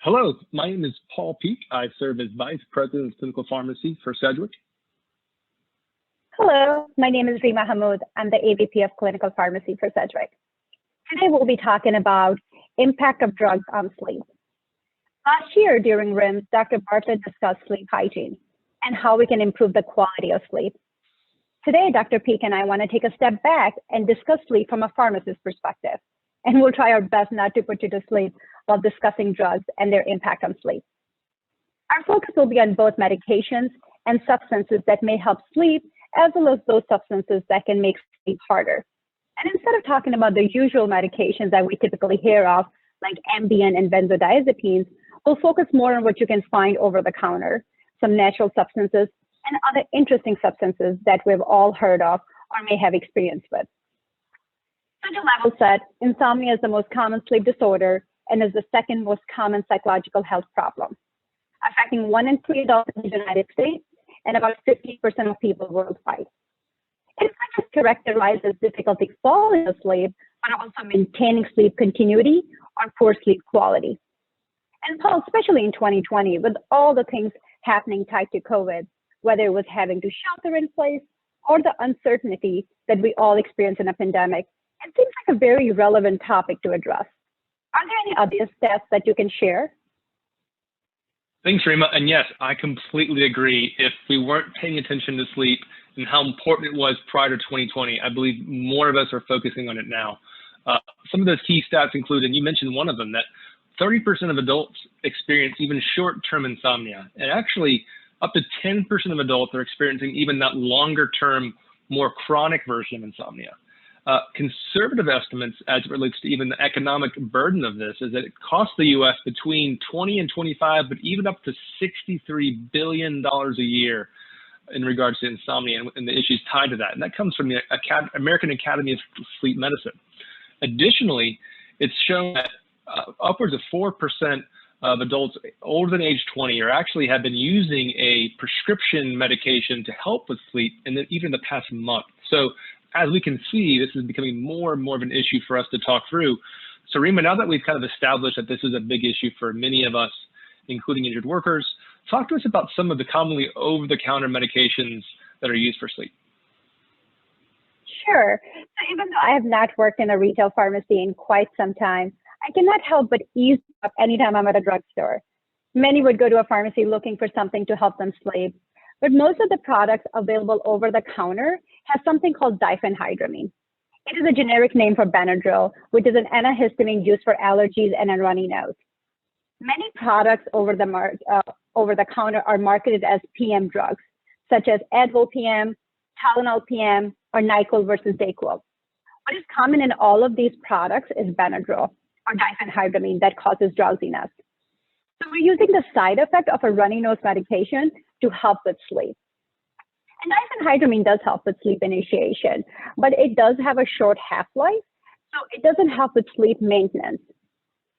Hello, my name is Paul Peak. I serve as Vice President of Clinical Pharmacy for Sedgwick. Hello, my name is Rima Hamoud. I'm the AVP of Clinical Pharmacy for Sedgwick. Today we'll be talking about impact of drugs on sleep. Last year during RIMS, Dr. Bartlett discussed sleep hygiene and how we can improve the quality of sleep. Today, Dr. Peak and I want to take a step back and discuss sleep from a pharmacist's perspective. And we'll try our best not to put you to sleep while discussing drugs and their impact on sleep. Our focus will be on both medications and substances that may help sleep, as well as those substances that can make sleep harder. And instead of talking about the usual medications that we typically hear of, like Ambien and benzodiazepines, we'll focus more on what you can find over the counter, some natural substances, and other interesting substances that we've all heard of or may have experience with. So to level set, insomnia is the most common sleep disorder and is the second most common psychological health problem, affecting 1 in 3 adults in the United States and about 50% of people worldwide. It's not just characterized as difficulty falling asleep, but also maintaining sleep continuity or poor sleep quality. And Paul, especially in 2020, with all the things happening tied to COVID, whether it was having to shelter in place or the uncertainty that we all experience in a pandemic, it seems like a very relevant topic to address. Are there any other stats that you can share? Thanks, Rima. And yes, I completely agree. If we weren't paying attention to sleep and how important it was prior to 2020, I believe more of us are focusing on it now. Some of those key stats include, and you mentioned one of them, that 30% of adults experience even short-term insomnia. And actually, up to 10% of adults are experiencing even that longer-term, more chronic version of insomnia. Conservative estimates as it relates to even the economic burden of this is that it costs the U.S. between 20 and 25, but even up to $63 billion a year in regards to insomnia and the issues tied to that. And that comes from the American Academy of Sleep Medicine. Additionally, it's shown that upwards of 4% of adults older than age 20 or actually have been using a prescription medication to help with sleep in even the past month. So as we can see, this is becoming more and more of an issue for us to talk through. So Rima, now that we've kind of established that this is a big issue for many of us, including injured workers, talk to us about some of the commonly over-the-counter medications that are used for sleep. Sure. So even though I have not worked in a retail pharmacy in quite some time, I cannot help but ease up anytime I'm at a drugstore. Many would go to a pharmacy looking for something to help them sleep, but most of the products available over the counter have something called diphenhydramine. It is a generic name for Benadryl, which is an antihistamine used for allergies and a runny nose. Many products over the counter are marketed as PM drugs, such as Advil PM, Tylenol PM, or NyQuil versus Dayquil. What is common in all of these products is Benadryl, or diphenhydramine, that causes drowsiness. So we're using the side effect of a runny nose medication to help with sleep. And diphenhydramine does help with sleep initiation, but it does have a short half-life, so it doesn't help with sleep maintenance.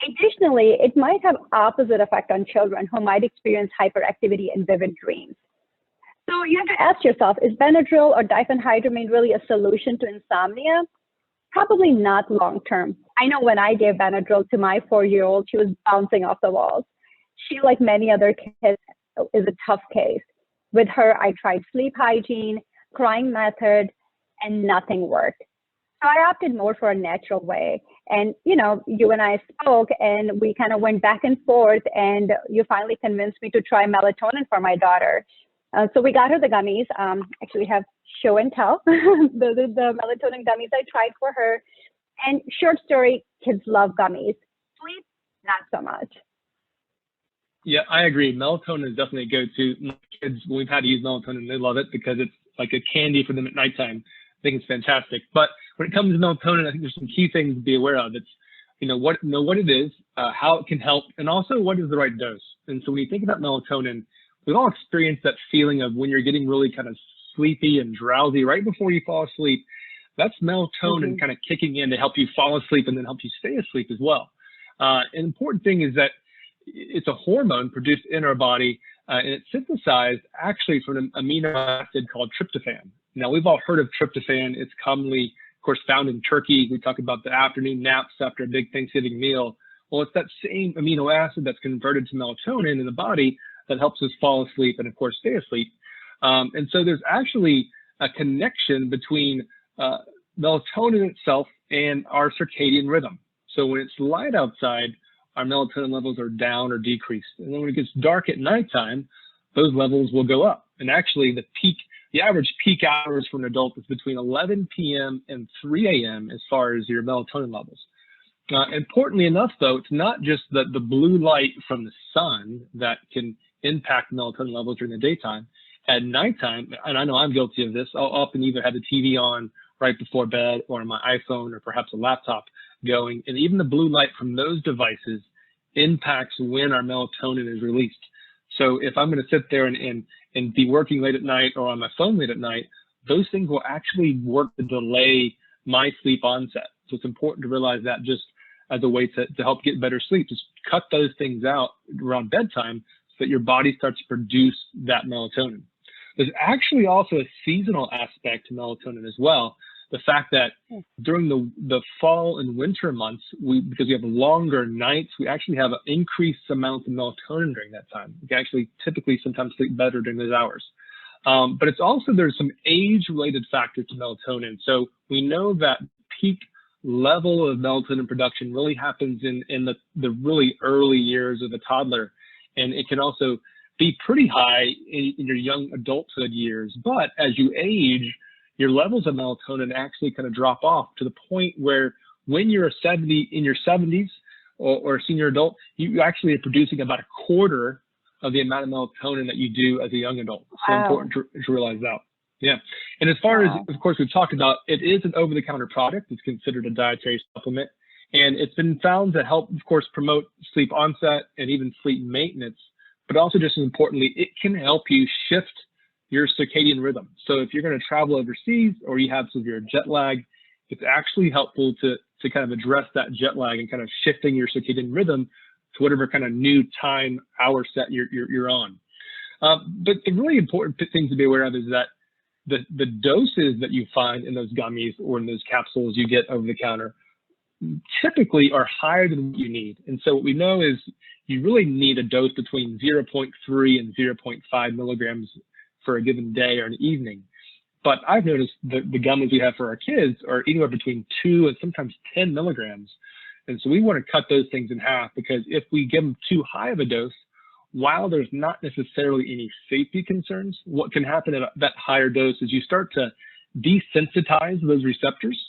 Additionally, it might have opposite effect on children who might experience hyperactivity and vivid dreams. So you have to ask yourself, is Benadryl or diphenhydramine really a solution to insomnia? Probably not long-term. I know when I gave Benadryl to my 4-year-old, she was bouncing off the walls. She, like many other kids, is a tough case. With her, I tried sleep hygiene, crying method, and nothing worked. So I opted more for a natural way. And, you know, you and I spoke and we kind of went back and forth, and you finally convinced me to try melatonin for my daughter. So we got her the gummies. Actually, we have show and tell, the melatonin gummies I tried for her. And short story, kids love gummies. Sleep, not so much. Yeah, I agree. Melatonin is definitely a go-to. My kids, when we've had to use melatonin, they love it because it's like a candy for them at nighttime. I think it's fantastic. But when it comes to melatonin, I think there's some key things to be aware of. It's, know what it is, how it can help, and also what is the right dose. And so when you think about melatonin, we've all experienced that feeling of when you're getting really kind of sleepy and drowsy right before you fall asleep. That's melatonin kind of kicking in to help you fall asleep and then help you stay asleep as well. An important thing is that it's a hormone produced in our body, and it's synthesized actually from an amino acid called tryptophan. Now, we've all heard of tryptophan. It's commonly, of course, found in turkey. We talk about the afternoon naps after a big Thanksgiving meal. Well, it's that same amino acid that's converted to melatonin in the body that helps us fall asleep and, of course, stay asleep. And so there's actually a connection between melatonin itself and our circadian rhythm. So when it's light outside, our melatonin levels are down or decreased. And then when it gets dark at nighttime, those levels will go up. And actually the average peak hours for an adult is between 11 p.m. and 3 a.m. as far as your melatonin levels. Importantly enough, though, it's not just the blue light from the sun that can impact melatonin levels during the daytime. At nighttime, and I know I'm guilty of this, I'll often either have the TV on right before bed or my iPhone or perhaps a laptop going, and even the blue light from those devices impacts when our melatonin is released. So if I'm going to sit there and be working late at night or on my phone late at night, those things will actually work to delay my sleep onset. So it's important to realize that just as a way to help get better sleep. Just cut those things out around bedtime so that your body starts to produce that melatonin. There's actually also a seasonal aspect to melatonin as well. The fact that during the fall and winter months, because we have longer nights, we actually have an increased amount of melatonin during that time. We can actually typically sometimes sleep better during those hours. But it's also, there's some age-related factors to melatonin. So we know that peak level of melatonin production really happens in the really early years of the toddler. And it can also be pretty high in your young adulthood years. But as you age, your levels of melatonin actually kind of drop off to the point where when you're in your 70s or a senior adult, you actually are producing about a quarter of the amount of melatonin that you do as a young adult. So important to realize that. Yeah. And as far as, of course, we've talked about, it is an over-the-counter product. It's considered a dietary supplement. And it's been found to help, of course, promote sleep onset and even sleep maintenance. But also, just as importantly, it can help you shift your circadian rhythm. So if you're going to travel overseas or you have severe jet lag, it's actually helpful to kind of address that jet lag and kind of shifting your circadian rhythm to whatever kind of new time hour set you're on. But the really important things to be aware of is that the doses that you find in those gummies or in those capsules you get over the counter typically are higher than what you need. And so what we know is you really need a dose between 0.3 and 0.5 milligrams for a given day or an evening. But I've noticed the gummies we have for our kids are anywhere between 2 and sometimes 10 milligrams. And so we want to cut those things in half, because if we give them too high of a dose, while there's not necessarily any safety concerns, what can happen at that higher dose is you start to desensitize those receptors.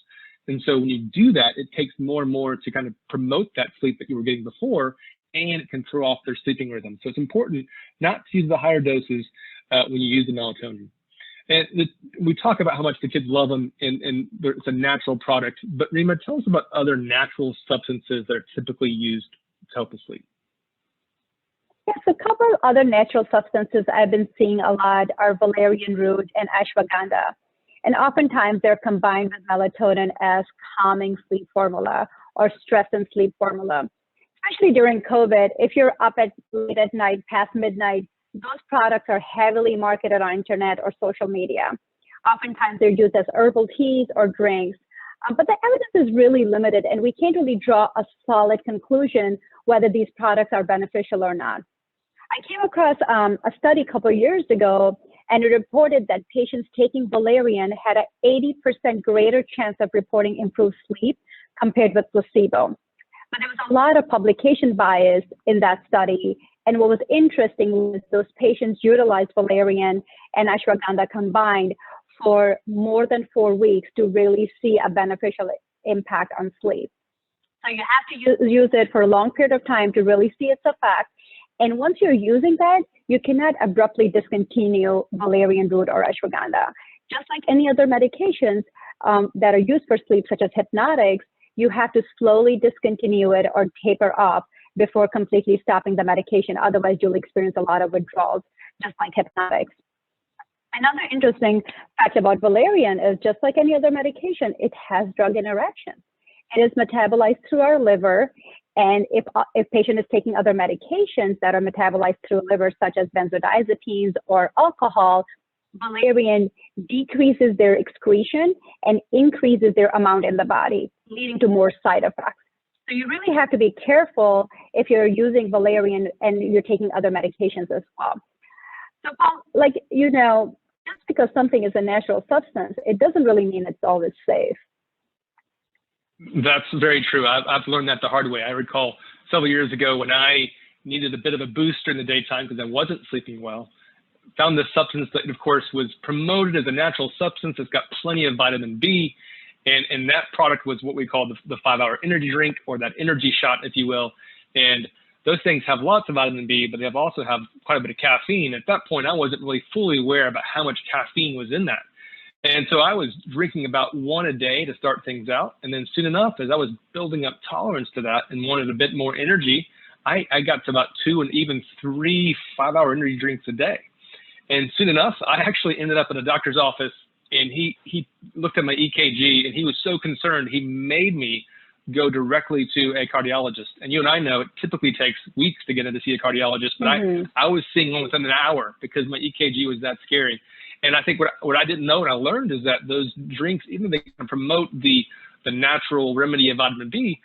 And so when you do that, it takes more and more to kind of promote that sleep that you were getting before, and it can throw off their sleeping rhythm. So it's important not to use the higher doses when you use the melatonin. And we talk about how much the kids love them, and it's a natural product. But Rima, tell us about other natural substances that are typically used to help us sleep. Yes, a couple of other natural substances I've been seeing a lot are valerian root and ashwagandha. And oftentimes they're combined with melatonin as calming sleep formula or stress and sleep formula. Especially during COVID, if you're up late at night, past midnight, those products are heavily marketed on internet or social media. Oftentimes they're used as herbal teas or drinks, but the evidence is really limited, and we can't really draw a solid conclusion whether these products are beneficial or not. I came across a study a couple of years ago, and it reported that patients taking valerian had an 80% greater chance of reporting improved sleep compared with placebo. But there was a lot of publication bias in that study. And what was interesting was those patients utilized valerian and ashwagandha combined for more than 4 weeks to really see a beneficial impact on sleep. So you have to use it for a long period of time to really see its effect. And once you're using that, you cannot abruptly discontinue valerian root or ashwagandha. Just like any other medications that are used for sleep, such as hypnotics, you have to slowly discontinue it or taper off before completely stopping the medication. Otherwise, you'll experience a lot of withdrawals, just like hypnotics. Another interesting fact about valerian is, just like any other medication, it has drug interaction. It is metabolized through our liver, and if patient is taking other medications that are metabolized through liver, such as benzodiazepines or alcohol, valerian decreases their excretion and increases their amount in the body, leading to more side effects. So you really have to be careful if you're using valerian and you're taking other medications as well. So, Paul, like, just because something is a natural substance, it doesn't really mean it's always safe. That's very true. I've learned that the hard way. I recall several years ago when I needed a bit of a booster in the daytime because I wasn't sleeping well. Found this substance that, of course, was promoted as a natural substance. It's got plenty of vitamin B. And that product was what we call the 5-hour energy drink, or that energy shot, if you will. And those things have lots of vitamin B, but they also have quite a bit of caffeine. At that point, I wasn't really fully aware about how much caffeine was in that. And so I was drinking about 1 a day to start things out. And then soon enough, as I was building up tolerance to that and wanted a bit more energy, I got to about 2 and even 3 5-hour energy drinks a day. And soon enough, I actually ended up in a doctor's office, and he looked at my EKG, and he was so concerned, he made me go directly to a cardiologist. And you and I know it typically takes weeks to get in to see a cardiologist, but I was seeing one within an hour because my EKG was that scary. And I think what I didn't know and I learned is that those drinks, even though they can promote the natural remedy of vitamin B,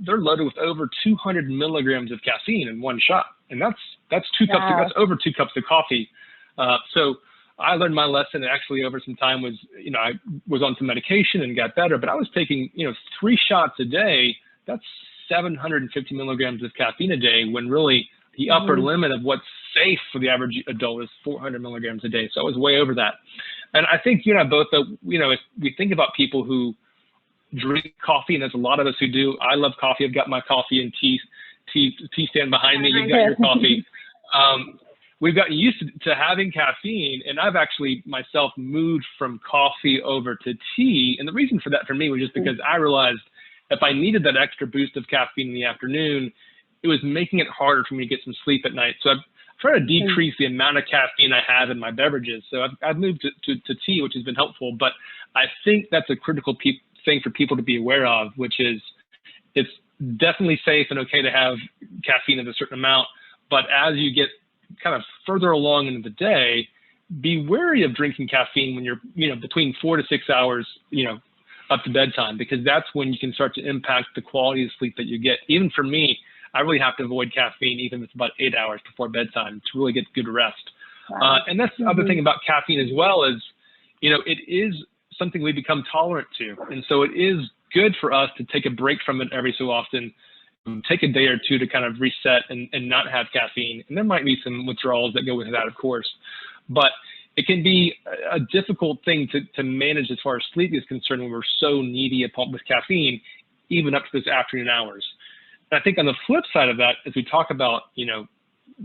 they're loaded with over 200 milligrams of caffeine in one shot. And that's 2 cups, that's over 2 cups of coffee. So I learned my lesson, and actually over some time was, I was on some medication and got better, but I was taking, 3 shots a day. That's 750 milligrams of caffeine a day, when really the upper limit of what's safe for the average adult is 400 milligrams a day. So I was way over that. And I think, both, if we think about people who drink coffee, and there's a lot of us who do. I love coffee. I've got my coffee and tea stand behind me. You've got your coffee. We've gotten used to having caffeine, and I've actually myself moved from coffee over to tea. And the reason for that for me was just because I realized if I needed that extra boost of caffeine in the afternoon, it was making it harder for me to get some sleep at night. So I've tried to decrease the amount of caffeine I have in my beverages. So I've moved to tea, which has been helpful. But I think that's a critical thing for people to be aware of, which is it's definitely safe and okay to have caffeine at a certain amount. But as you get kind of further along into the day, be wary of drinking caffeine when you're, between 4 to 6 hours, up to bedtime, because that's when you can start to impact the quality of sleep that you get. Even for me, I really have to avoid caffeine, even if it's about 8 hours before bedtime, to really get good rest. Wow. And that's the other thing about caffeine as well is, it is something we become tolerant to. And so it is good for us to take a break from it every so often, take a day or two to kind of reset and not have caffeine. And there might be some withdrawals that go with that, of course. But it can be a difficult thing to manage as far as sleep is concerned when we're so needy with caffeine, even up to those afternoon hours. And I think on the flip side of that, as we talk about,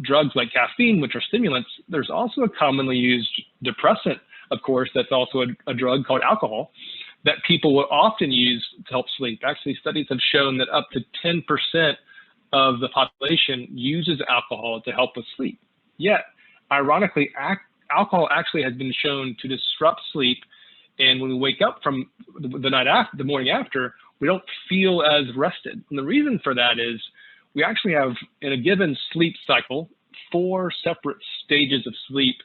drugs like caffeine, which are stimulants, there's also a commonly used depressant, of course, that's also a drug called alcohol that people will often use to help sleep. Actually, studies have shown that up to 10% of the population uses alcohol to help with sleep. Yet, ironically, alcohol actually has been shown to disrupt sleep. And when we wake up from the morning after, we don't feel as rested. And the reason for that is we actually have, in a given sleep cycle, 4 separate stages of sleep.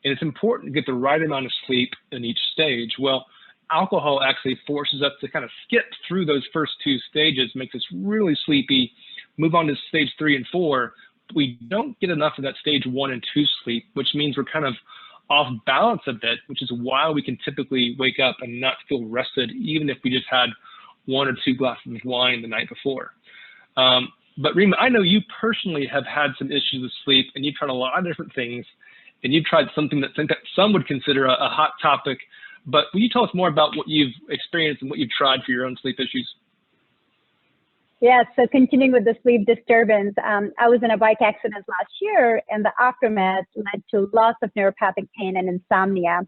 And it's important to get the right amount of sleep in each stage. Well, alcohol actually forces us to kind of skip through those first 2 stages, makes us really sleepy, move on to stage 3 and 4. We don't get enough of that stage 1 and 2 sleep, which means we're kind of off balance a bit, which is why we can typically wake up and not feel rested, even if we just had 1 or 2 glasses of wine the night before. But Rima, I know you personally have had some issues with sleep, and you've tried a lot of different things, and you've tried something that some would consider a hot topic. But will you tell us more about what you've experienced and what you've tried for your own sleep issues? Yeah, so continuing with the sleep disturbance, I was in a bike accident last year, and the aftermath led to lots of neuropathic pain and insomnia.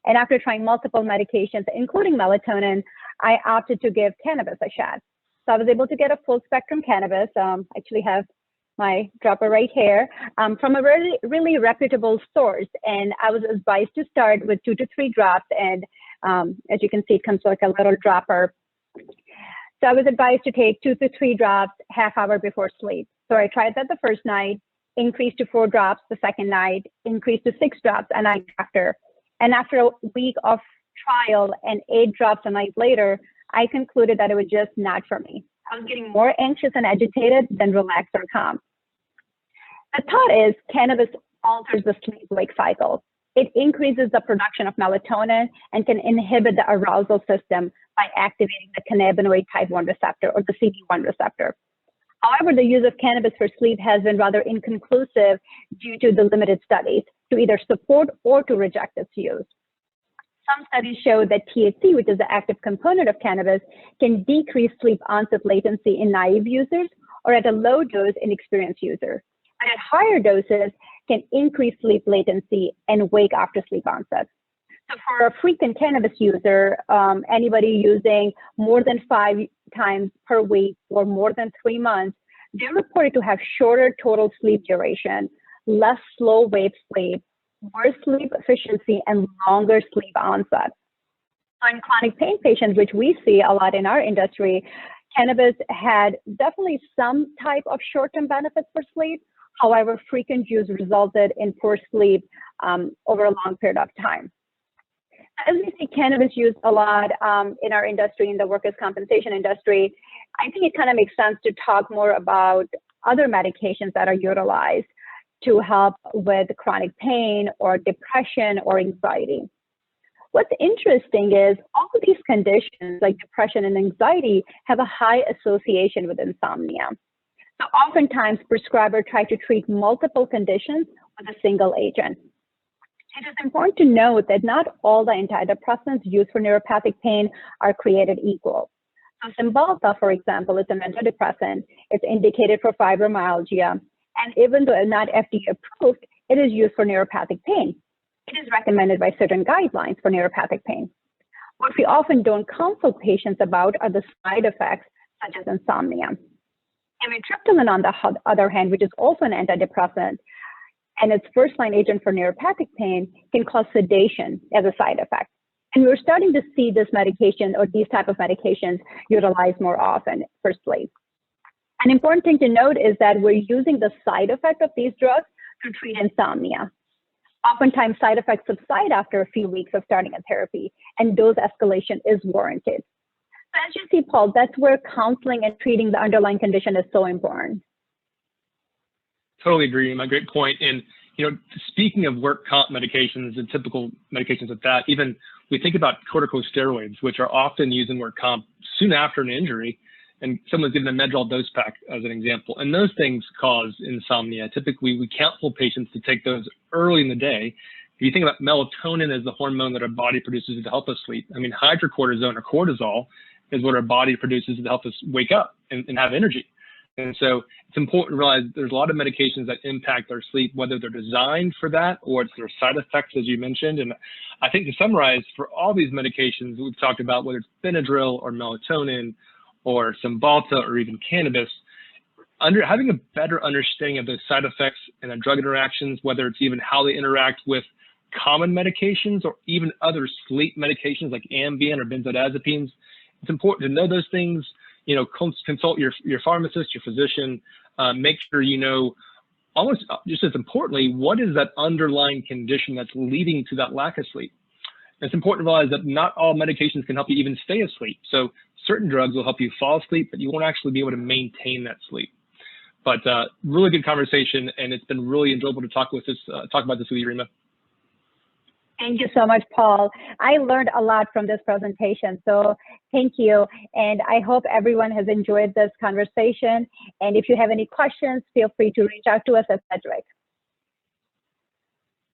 And after trying multiple medications, including melatonin, I opted to give cannabis a shot. So I was able to get a full spectrum cannabis. Actually have my dropper right here, from a really reputable source. And I was advised to start with 2 to 3 drops. And as you can see, it comes like a little dropper. So I was advised to take 2 to 3 drops half hour before sleep. So I tried that the first night, increased to 4 drops the second night, increased to 6 drops a night after. And after a week of trial and 8 drops a night later, I concluded that it was just not for me. I was getting more anxious and agitated than relaxed or calm. The thought is cannabis alters the sleep-wake cycle. It increases the production of melatonin and can inhibit the arousal system by activating the cannabinoid type 1 receptor or the CB1 receptor. However, the use of cannabis for sleep has been rather inconclusive due to the limited studies to either support or to reject its use. Some studies show that THC, which is the active component of cannabis, can decrease sleep onset latency in naive users or at a low dose in experienced users. But at higher doses, can increase sleep latency and wake after sleep onset. So for a frequent cannabis user, anybody using more than 5 times per week or more than 3 months, they're reported to have shorter total sleep duration, less slow wave sleep, worse sleep efficiency, and longer sleep onset. So in chronic pain patients, which we see a lot in our industry, cannabis had definitely some type of short-term benefits for sleep. However, frequent use resulted in poor sleep over a long period of time. As we see cannabis used a lot in our industry, in the workers' compensation industry, I think it kind of makes sense to talk more about other medications that are utilized to help with chronic pain or depression or anxiety. What's interesting is all of these conditions like depression and anxiety have a high association with insomnia. So oftentimes prescribers try to treat multiple conditions with a single agent. It is important to note that not all the antidepressants used for neuropathic pain are created equal. So Cymbalta, for example, is an antidepressant. It's indicated for fibromyalgia. And even though not FDA approved, it is used for neuropathic pain. It is recommended by certain guidelines for neuropathic pain. What we often don't consult patients about are the side effects, such as insomnia. Amitriptyline, on the other hand, which is also an antidepressant, and its first-line agent for neuropathic pain, can cause sedation as a side effect. And we're starting to see this medication or these type of medications utilized more often for sleep. An important thing to note is that we're using the side effect of these drugs to treat insomnia. Oftentimes, side effects subside after a few weeks of starting a therapy, and dose escalation is warranted. So as you see, Paul, that's where counseling and treating the underlying condition is so important. Totally agree. My great point. And speaking of work comp medications and typical medications like that, even we think about corticosteroids, which are often used in work comp soon after an injury, and someone's given a Medrol dose pack as an example. And those things cause insomnia. Typically, we counsel patients to take those early in the day. If you think about melatonin as the hormone that our body produces to help us sleep, I mean, hydrocortisone or cortisol is what our body produces to help us wake up and have energy. And so it's important to realize there's a lot of medications that impact our sleep, whether they're designed for that or it's their side effects, as you mentioned. And I think to summarize, for all these medications we've talked about, whether it's Benadryl or melatonin or Cymbalta or even cannabis, having a better understanding of those side effects and the drug interactions, whether it's even how they interact with common medications or even other sleep medications like Ambien or benzodiazepines, it's important to know those things. Consult your pharmacist, your physician, make sure you know, almost just as importantly, what is that underlying condition that's leading to that lack of sleep. And it's important to realize that not all medications can help you even stay asleep. So certain drugs will help you fall asleep, but you won't actually be able to maintain that sleep. But really good conversation, and it's been really enjoyable to talk about this with you, Rima. Thank you so much, Paul. I learned a lot from this presentation, so thank you. And I hope everyone has enjoyed this conversation. And if you have any questions, feel free to reach out to us at Cedric.